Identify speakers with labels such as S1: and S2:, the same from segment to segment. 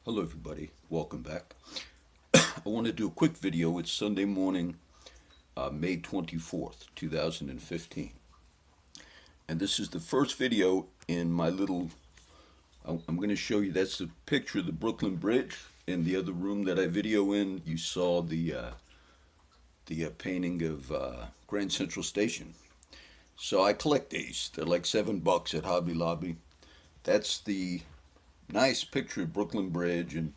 S1: Hello everybody, welcome back. I want to do a quick video. It's Sunday morning, May 24th, 2015. And this is the first video in my little, I'm going to show you, that's the picture of the Brooklyn Bridge. In the other room that I video in, you saw the painting of Grand Central Station. So I collect these. They're like $7 at Hobby Lobby. That's the nice picture of Brooklyn Bridge and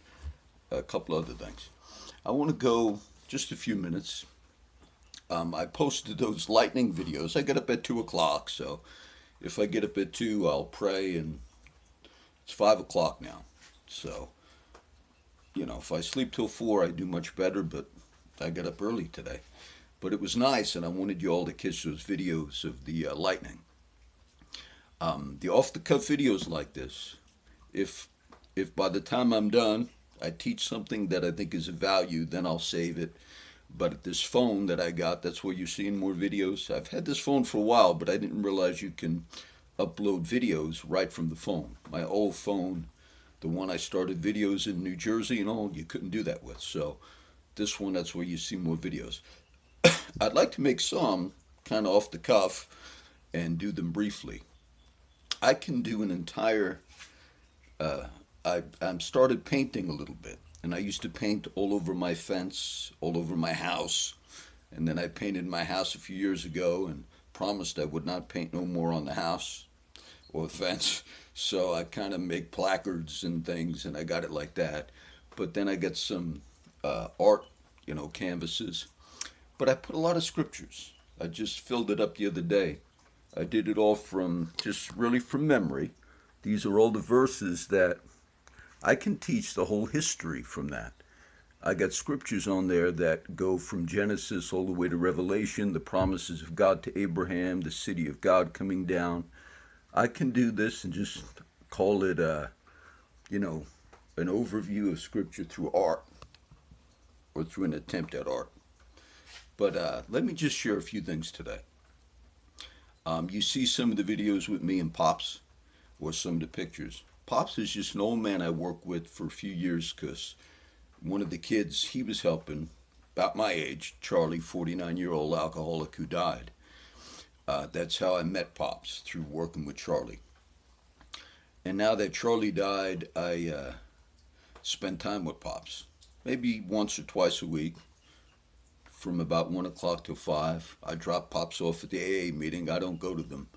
S1: a couple other things. I want to go just a few minutes. I posted those lightning videos. I get up at 2 o'clock, so if I get up at 2, I'll pray, and it's 5 o'clock now. So, if I sleep till 4, I do much better, but I got up early today. But it was nice, and I wanted you all to catch those videos of the lightning. The off-the-cuff videos like this, if by the time I'm done, I teach something that I think is of value, then I'll save it. But this phone that I got, that's where you're seeing more videos. I've had this phone for a while, but I didn't realize you can upload videos right from the phone. My old phone, the one I started videos in New Jersey and all, you couldn't do that with. So this one, that's where you see more videos. I'd like to make some kind of off the cuff and do them briefly. I can do an entire I'm started painting a little bit, and I used to paint all over my fence, all over my house, and then I painted my house a few years ago and promised I would not paint no more on the house or the fence. So I kind of make placards and things, and I got it like that. But then I get some art, canvases. But I put a lot of scriptures. I just filled it up the other day. I did it all from just really from memory. These are all the verses that I can teach the whole history from that. I got scriptures on there that go from Genesis all the way to Revelation, the promises of God to Abraham, the city of God coming down. I can do this and just call it an overview of scripture through art or through an attempt at art. But let me just share a few things today. You see some of the videos with me and Pops, or some of the pictures. Pops is just an old man I worked with for a few years because one of the kids he was helping, about my age, Charlie, 49-year-old alcoholic who died. That's how I met Pops, through working with Charlie. And now that Charlie died, I spend time with Pops, maybe once or twice a week, from about 1 o'clock till 5. I drop Pops off at the AA meeting. I don't go to them,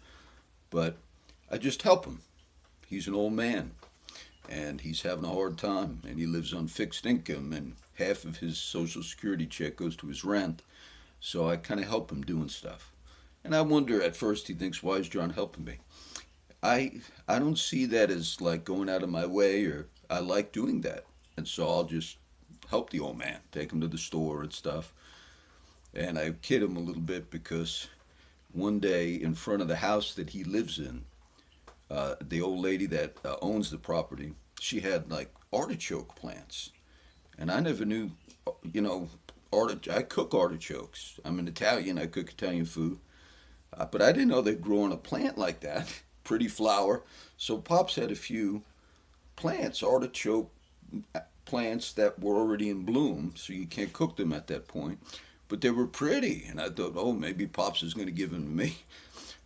S1: but I just help him. He's an old man, and he's having a hard time, and he lives on fixed income, and half of his Social Security check goes to his rent. So I kind of help him doing stuff. And I wonder, at first he thinks, why is John helping me? I don't see that as like going out of my way, or I like doing that. And so I'll just help the old man, take him to the store and stuff. And I kid him a little bit because one day in front of the house that he lives in, the old lady that owns the property, she had like artichoke plants. And I never knew, I cook artichokes. I'm an Italian, I cook Italian food. But I didn't know they grow on a plant like that. Pretty flower. So Pops had a few plants, artichoke plants that were already in bloom, so you can't cook them at that point. But they were pretty, and I thought, oh, maybe Pops is going to give them to me.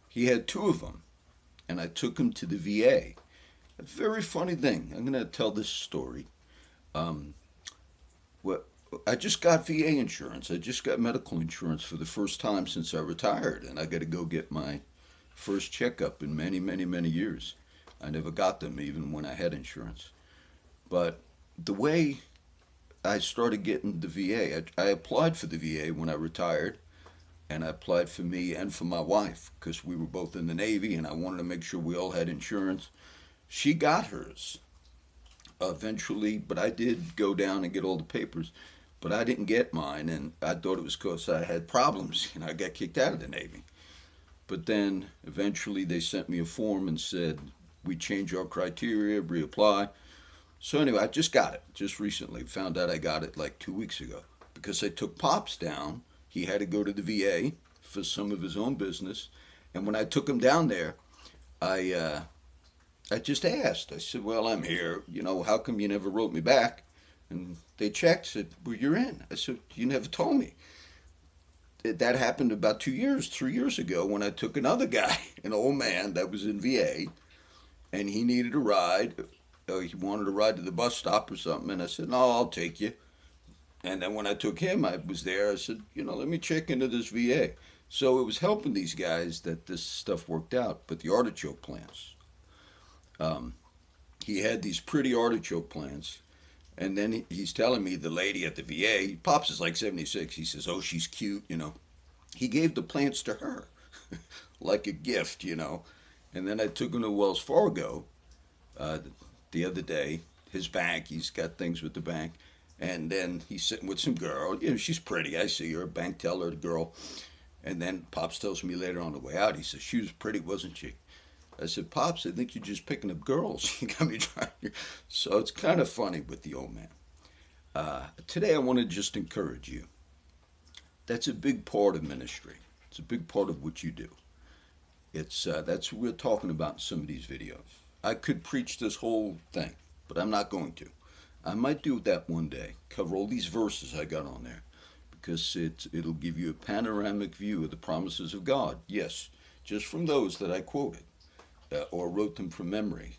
S1: He had 2 of them, and I took him to the VA. A very funny thing. I'm going to tell this story. Well, I just got VA insurance. I just got medical insurance for the first time since I retired, and I got to go get my first checkup in many, many, many years. I never got them even when I had insurance. But the way I started getting the VA, I applied for the VA when I retired, and I applied for me and for my wife because we were both in the Navy, and I wanted to make sure we all had insurance. She got hers eventually, but I did go down and get all the papers, but I didn't get mine, and I thought it was because I had problems. I got kicked out of the Navy. But then eventually they sent me a form and said, we change our criteria, reapply. So anyway, I just got it just recently. Found out I got it like 2 weeks ago because I took Pops down. He had to go to the VA for some of his own business. And when I took him down there, I I just asked. I said, well, I'm here. You know, how come you never wrote me back? And they checked, said, well, you're in. I said, you never told me. That happened about 2 years, 3 years ago when I took another guy, an old man that was in VA, and he needed a ride. He wanted a ride to the bus stop or something. And I said, no, I'll take you. And then when I took him, I was there. I said, you know, let me check into this VA. So it was helping these guys that this stuff worked out. But the artichoke plants, um, he had these pretty artichoke plants. And then he's telling me the lady at the VA, Pops is like 76. He says, oh, she's cute, you know. He gave the plants to her like a gift, you know. And then I took him to Wells Fargo uh, the other day, his bank. He's got things with the bank. And then he's sitting with some girl. You know, she's pretty. I see her, bank teller, the girl. And then Pops tells me later on the way out, he says, she was pretty, wasn't she? I said, Pops, I think you're just picking up girls. You got me trying. So it's kind of funny with the old man. Today, I want to just encourage you. That's a big part of ministry. It's a big part of what you do. It's that's what we're talking about in some of these videos. I could preach this whole thing, but I'm not going to. I might do that one day. Cover all these verses I got on there, because it'll give you a panoramic view of the promises of God. Yes, just from those that I quoted or wrote them from memory,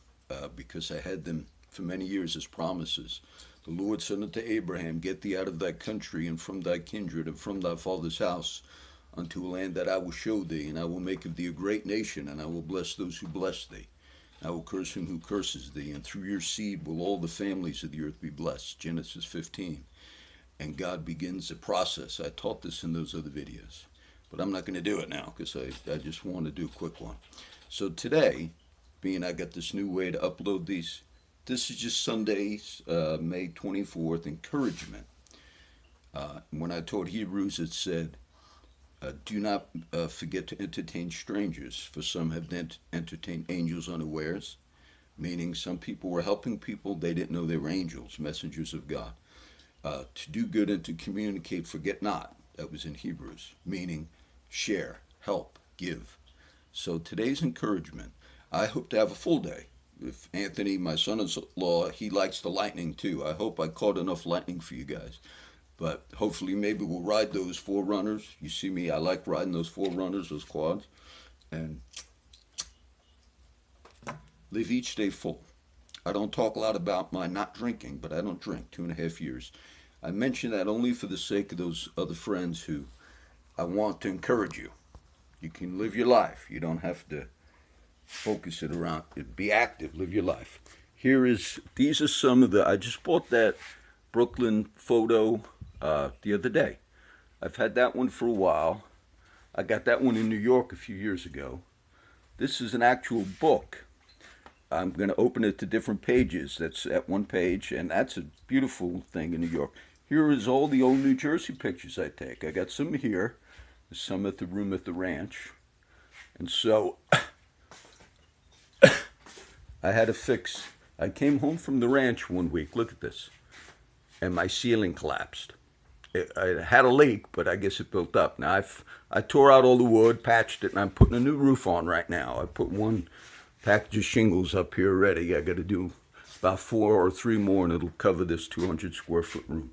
S1: because I had them for many years as promises. The Lord said unto Abraham, get thee out of thy country and from thy kindred and from thy father's house unto a land that I will show thee, and I will make of thee a great nation, and I will bless those who bless thee. I will curse him who curses thee, and through your seed will all the families of the earth be blessed. Genesis 15. And God begins the process. I taught this in those other videos, but I'm not going to do it now because I just want to do a quick one. So today, being I got this new way to upload these, this is just Sunday's May 24th encouragement. When I taught Hebrews, it said, do not forget to entertain strangers, for some have entertained angels unawares, meaning some people were helping people they didn't know they were angels, messengers of God. To do good and to communicate, forget not. That was in Hebrews, meaning share, help, give. So today's encouragement, I hope to have a full day. If Anthony, my son-in-law, he likes the lightning too. I hope I caught enough lightning for you guys. But hopefully maybe we'll ride those 4Runners. You see me, I like riding those 4Runners, those quads. And live each day full. I don't talk a lot about my not drinking, but I don't drink 2.5 years. I mention that only for the sake of those other friends who I want to encourage you. You can live your life. You don't have to focus it around. Be active, live your life. These are some of I just bought that Brooklyn photo the other day. I've had that one for a while. I got that one in New York a few years ago. This is an actual book. I'm going to open it to different pages. That's at one page, and that's a beautiful thing in New York. Here is all the old New Jersey pictures I take. I got some here, some at the room at the ranch. And so I had to fix. I came home from the ranch one week. Look at this. And my ceiling collapsed. I had a leak, but I guess it built up. Now I tore out all the wood, patched it, and I'm putting a new roof on right now. I put one package of shingles up here already. I got to do about 4 or 3 more, and it'll cover this 200 square foot room.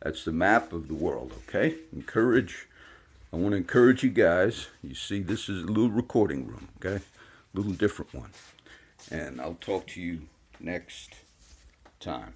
S1: That's the map of the world, okay? I want to encourage you guys. You see, this is a little recording room, okay? A little different one. And I'll talk to you next time.